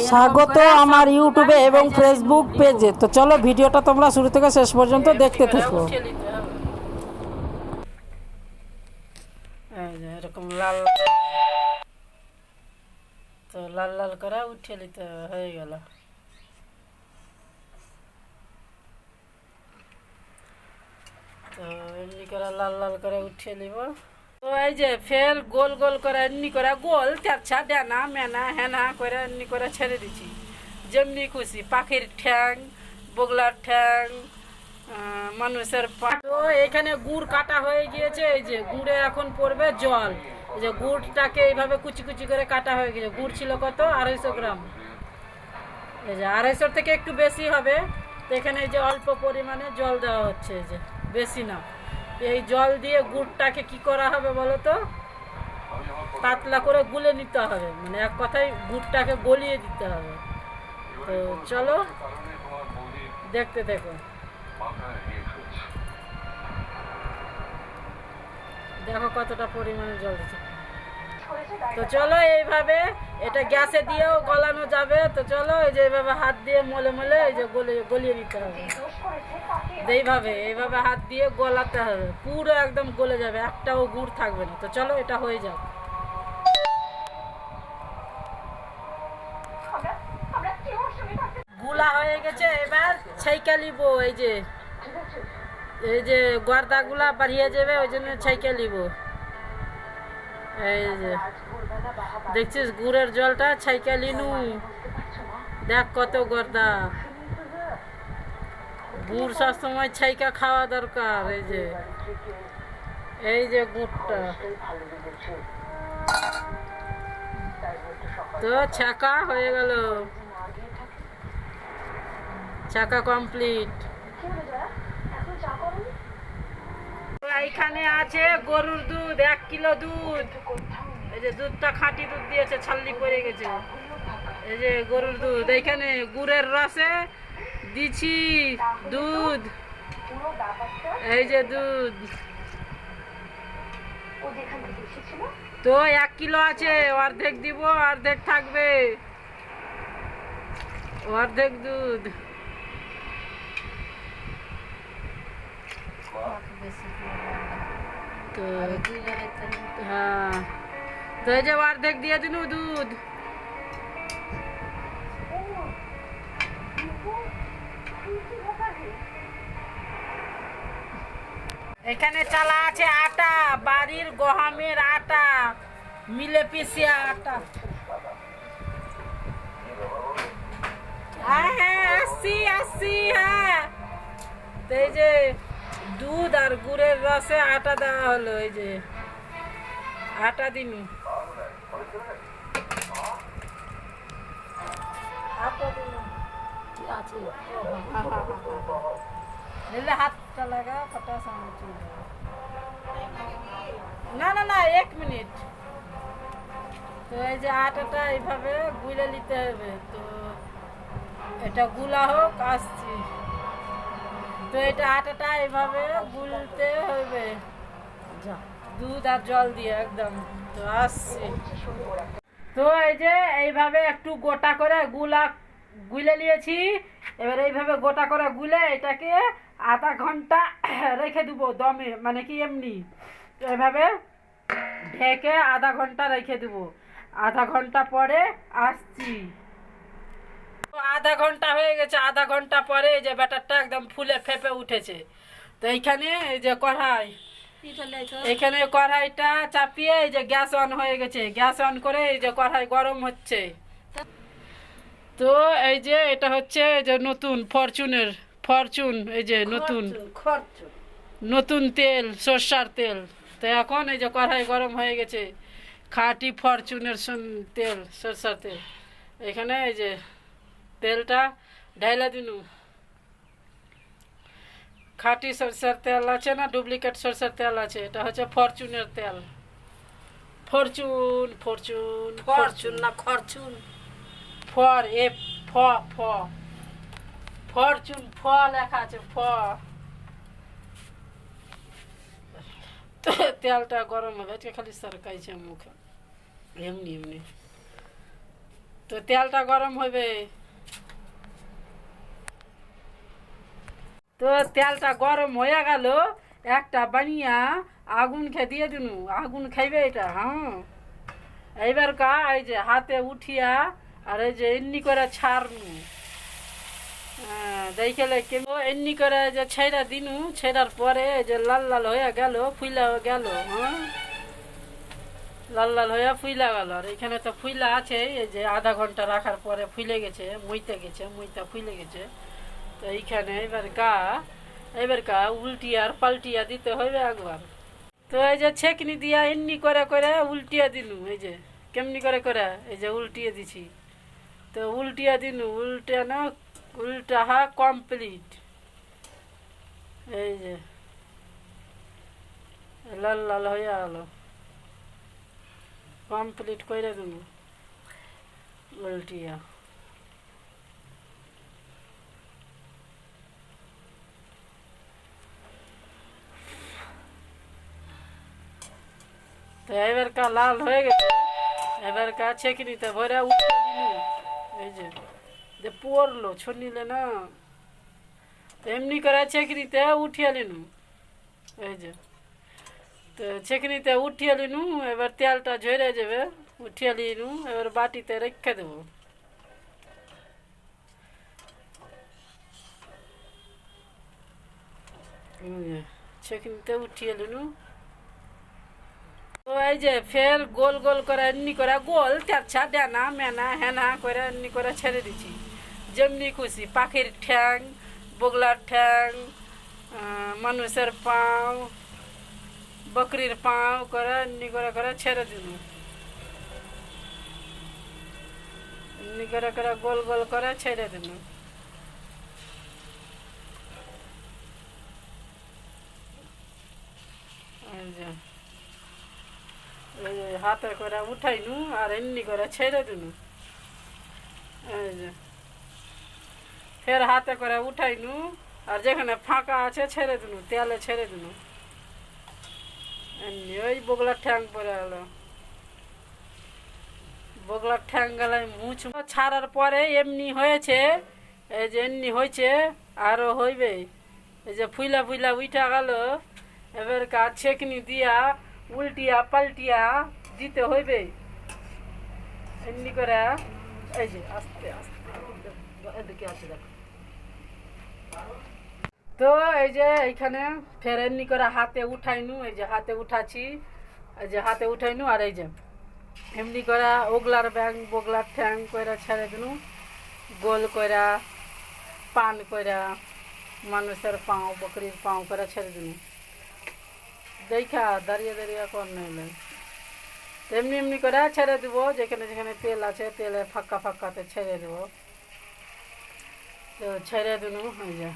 স্বাগত আমার ইউটিউবে এবং ফেসবুক পেজে। তো চলো ভিডিওটা তোমরা শুরু থেকে শেষ পর্যন্ত দেখতে থাকো। এরকম লাল, তো লাল লাল করে উঠিয়ে নিতে হয়ে গেল। তো এমনি করে লাল লাল করে উঠিয়ে নিব। তো এই যে ফের গোল গোল করে এমনি করে গোল তেরছা ডানা মেনা হেনা করে এমনি করে ছেড়ে দিচ্ছি, যেমনি খুশি। পাখির ঠ্যাং, বগলার ঠ্যাং, মানুষের পা। তো এখানে গুড় কাটা হয়ে গিয়েছে। এই যে গুড়ে এখন পড়বে জল। এই যে গুড়টাকে এইভাবে কুচি কুচি করে কাটা হয়ে গেছে। গুড় ছিল কত? 250 গ্রাম। এই যে 250 থেকে একটু বেশি হবে। তো এখানে এই যে অল্প পরিমাণে জল দেওয়া হচ্ছে, এই যে বেশি না। এই জল দিয়ে গুড়টাকে কি করা হবে বলো তো? পাতলা করে গুলে নিতে হবে, মানে এক কথায় গুড়টাকে গলিয়ে দিতে হবে। তো চলো দেখতে দেখো, দেখো কতটা পরিমাণে জল দিচ্ছে। তো চলো এইভাবে এটা গ্যাসে দিয়েও গলানো যাবে। তো চলো এই যে এইভাবে হাত দিয়ে মলে মলে এই যে গলিয়ে নিতে হবে। এইভাবে হাত দিয়ে গলাতে হবে, পুরো একদম গলে যাবে, একটাও গুড় থাকবে না। তো চলো এটা হয়ে যাক। গুলা হয়ে গেছে, এবার ছাইকা লিব। এই যে গর্দাগুলা বাড়িয়ে যাবে, ওই জন্য ছাইকা লিব। এই যে দেখছিস গুড়ের জলটা ছাইকা লিনু, দেখ কত গর্দা। গুড় সবসময় ছাইকা খাওয়া দরকার। এই যে গুড়টা তো ছাকা হয়ে গেল, ছাকা কমপ্লিট। এইখানে আছে গরুর দুধ, 1 কিলো দুধ। এই যে দুধটা খাঁটি দুধ দিয়েছে, ছাল্লি পড়ে গেছে। এই যে গরুর দুধ, এইখানে গুড়ের রসে দিছি দুধ। এই যে দুধ, তো 1 কিলো আছে, অর্ধেক দিব, অর্ধেক থাকবে, অর্ধেক দুধ। তো হ্যাঁ, তো এই যে অর্ধেক দিয়ে দিনু দুধ। এখানে চালা আছে আটা, বাড়ির গহমের আটা, মিলে পিসিয়া আটা। হ্যাঁ হ্যাঁ, আসছি হ্যাঁ। তো এই যে দুধ আর গুড়ের রসে আটা দেওয়া হলো। এই যে আটা দিনু, আটা দিনু আছে। হাতটা লাগা ফটা সামনে। না না না, 1 মিনিট। তো এই যে আটাটা এইভাবে গুলে নিতে হবে। তো এটা গুলা হোক, আসছি। তো এটা আটাটা এইভাবে গুলতে হবে, দুধ আর জল দিয়ে একদম। তো আসছি। তো এই যে এইভাবে একটু গোটা করে গুলে নিয়েছি। এবার এইভাবে গোটা করে গুলে এটাকে আধা ঘন্টা রেখে দেবো দমে, মানে কি এমনি এভাবে ঢেকে আধা ঘন্টা রেখে দেবো। আধা ঘন্টা পরে আসছি। আধা ঘন্টা হয়ে গেছে। আধা ঘন্টা পরে এই যে ব্যাটারটা একদম ফুলে ফেপে উঠেছে। তো এইখানে এই যে কড়াই, এখানে কড়াইটা চাপিয়ে এই যে গ্যাস অন হয়ে গেছে। গ্যাস অন করে এই যে কড়াই গরম হচ্ছে। তো এই যে এটা হচ্ছে যে নতুন ফরচুন, এই যে নতুন তেল, সর্ষার তেল। তো এখন এই যে কড়াই গরম হয়ে গেছে, খাঁটি ফরচুনের তেল, সর্ষার তেল। এখানে এই যে তেলটা ঢাইলা দিনু। খাঁটি সরষের তেল আছে না ডুপ্লিকেট সরষের তেল আছে? এটা হচ্ছে ফরচুনের তেল। ফরচুন না খরচুন, ফরচুন লেখা আছে, তেলটা গরম হবে। আজকে খালি সরকাইছে মুখে, এমনি তো তেলটা গরম হবে। তো তেলটা গরম হয়ে গেল, একটা বানিয়া আগুন দিয়ে দিনু, আগুন খাইবে এটা। হ্যাঁ, এইবার কা এই যে হাতে উঠিয়া আর এই যে এমনি করে ছাড়নু। দেখলে কেমন এমনি করে যে ছেড়া দিনু, ছেড়ার পরে এই যে লাল লাল হয়ে গেল, ফুইলা হয়ে গেল। হ্যাঁ, লাল লাল হয়ে ফুইলা গেল। আর এখানে তো ফুইলা আছে, এই যে আধা ঘন্টা রাখার পরে ফুলে গেছে, মুইতে ফুলে গেছে। তো এইখানে এবার কা উল্টিয়া আর পাল্টিয়া দিতে হবে একবার। তো এই যে ছেকনি দিয়া এমনি করে করে উল্টিয়া দিলু, এই যে কেমনি করে করে এই যে উল্টিয়ে দিছি। তো উল্টিয়া দিলু, না উল্টা কমপ্লিট। এই যে লাল লাল হয়ে গেল, কমপ্লিট করে দিলু উল্টিয়া। তো এবার কা লাল হয়ে গেছে, এবার কা ছেকনিতে ভরে উঠিয়ে দিলু। এই যে যে পড়লো ছড়িলে না, এমনি করে ছেকনিতে উঠিয়ে নিনু। এই যে তো ছেকনিতে উঠিয়ে নিনু, এবার তেলটা ঝরে যাবে, উঠিয়ে নিনু, এবার বাটিতে রেখে দেবো। ছেকনিতে উঠিয়ে নিনু। তো এই যে ফের গোল গোল করে এমনি করে গোল তেরছা ডেনা মেনা হেনা করে এমনি করে ছেড়ে দিচ্ছি, যেমনি খুশি। পাখির ঠ্যাং, বগলার ঠ্যাং, মানুষের পাও, বকরির পাও করে এমনি করে করে ছেড়ে দিল। এমনি করে করে গোল গোল করে ছেড়ে দিল। এই যে হাতে করে উঠাইনু আর এমনি করে ছেড়ে দিনু। এই যে ফের হাতে করে উঠাইনু আর যেখানে ফাঁকা আছে ছেড়ে দিনু, তেলে ছেড়ে দিনু। এমনি ওই বগলার ঠ্যাং পরে গেল, বগলার ঠ্যাং গেলায় মুছ ছাড়ার পরে এমনি হয়েছে। এই যে এমনি হয়েছে, আরও হইবে। এই যে ফুইলা ফুইলা উঠা গেল, এবার কাজ ছেকনি দিয়া উল্টিয়া পাল্টিয়া দিতে হইবে এমনি করে। এই যে আস্তে আস্তে এদিকে আছে দেখো। তো এই যে এইখানে ফের এমনি করে হাতে উঠাইনু, এই যে হাতে উঠাছি, এই যে হাতে উঠাইনু আর এই যে এমনি করে ওগলার ব্যাং বগলার ঠ্যাং কইরা ছেড়ে দিনু, গোল কইরা পান কইরা মানুষের পাও বকরির পাও করে ছেড়ে দিনু। দেখা দাঁড়িয়ে দাঁড়িয়ে কর নইলে এমনি এমনি করে ছেড়ে দেবো, যেখানে যেখানে তেল আছে তেলে ফাঁকা ফাঁকাতে ছেড়ে দেবো। তো ছেড়ে দিনু, এই যে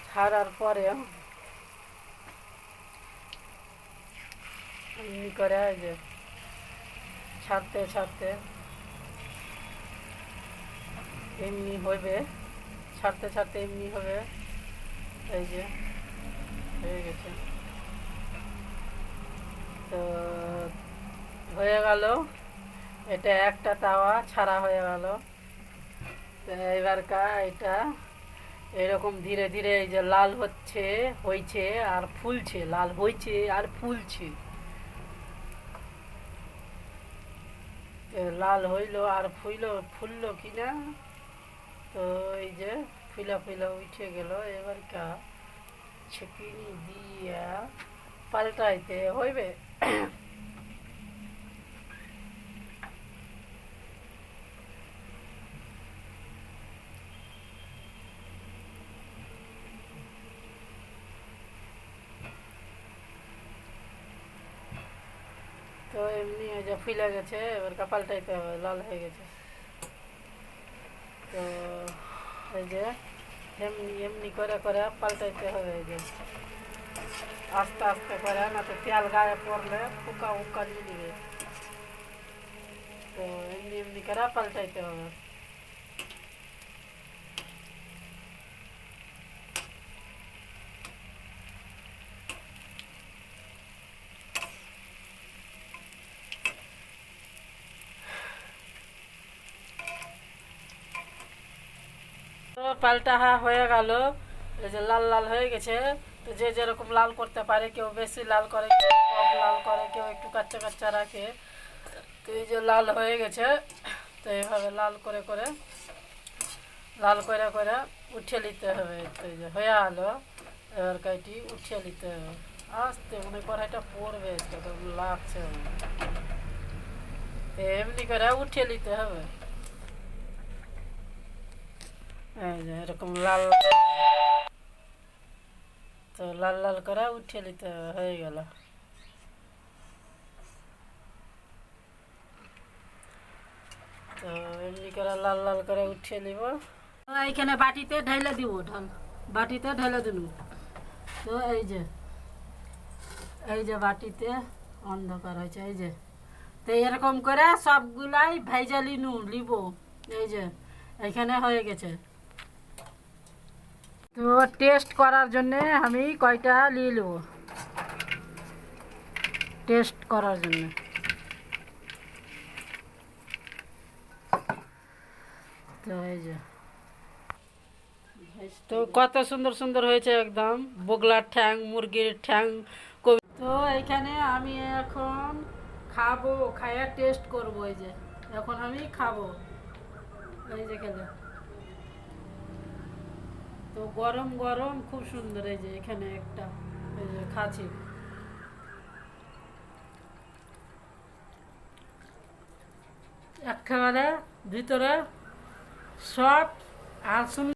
ছাড়ার পরে এমনি করে এই যে ছাড়তে ছাড়তে এমনি হবে, ছাড়তে ছাড়তে এমনি হবে। এই যে হয়ে গেছে। তো হয়ে গেল, এটা একটা তাওয়া ছাড়া হয়ে গেল। তো এবারকা এটা এরকম ধীরে ধীরে এই যে লাল হয়েছে আর ফুলছে, লাল হয়েছে আর ফুলছে। লাল হইলো আর ফুললো কিনা। তো এই যে ফুলা ফুলা উঠে গেল, এবার কা ছেঁকিনি দিয়া পাল্টাইতে হইবে। তো এমনি এই যে ফুলে গেছে, এবার কা পাল্টাইতে হবে, লাল হয়ে গেছে। তো এই যে এমনি এমনি করে করে পাল্টাইতে হবে। এই যে আস্তে আস্তে করে, না তো তেল গায়ে পড়লে পোকা উকা দিয়ে দিবে। তো এমনি এমনি করে পাল্টাইতে হবে। পাল্টা হয়ে গেল, এই যে লাল লাল হয়ে গেছে। তো যে যেরকম লাল করতে পারে, কেউ বেশি লাল করে, কেউ কম লাল করে, কেউ একটু কাচ্চা কাচ্চা রাখে। তো এই যে লাল হয়ে গেছে, তো এইভাবে লাল করে করে উঠিয়ে নিতে হবে। তো এই যে হয়ে গেলো, এবার কাইটি উঠিয়ে নিতে হবে আস্তে, মনে কড়াইটা পড়বে, লাগছে এমনি করে উঠিয়ে নিতে হবে। এই যে এরকম লাল, তো লাল লাল করে উঠিয়ে নিতে হয়ে গেল। তো এমনি করে লাল লাল করে উঠিয়ে নিব। এইখানে বাটিতে ঢেলে দিব, বাটিতে ঢেলে দিল। তো এই যে বাটিতে অন্ধকার হয়েছে, এই যে। তো এরকম করে সবগুলাই ভেজালি লিব। এই যে এইখানে হয়ে গেছে। তো টেস্ট করার জন্যে আমি কয়টা নিয়ে নেব, টেস্ট করার জন্য। তো এই যে, তো কত সুন্দর সুন্দর হয়েছে একদম, বগলার ঠ্যাং, মুরগির ঠ্যাং। তো এইখানে আমি এখন খাবো, খাইয়া টেস্ট করবো। এই যে এখন আমি খাবো, এই যে খেলে। তো গরম গরম খুব সুন্দর। এই যে এখানে একটা, এই যে খাচ্ছি। একেবারে ভিতরে সফট আর সুন্দর।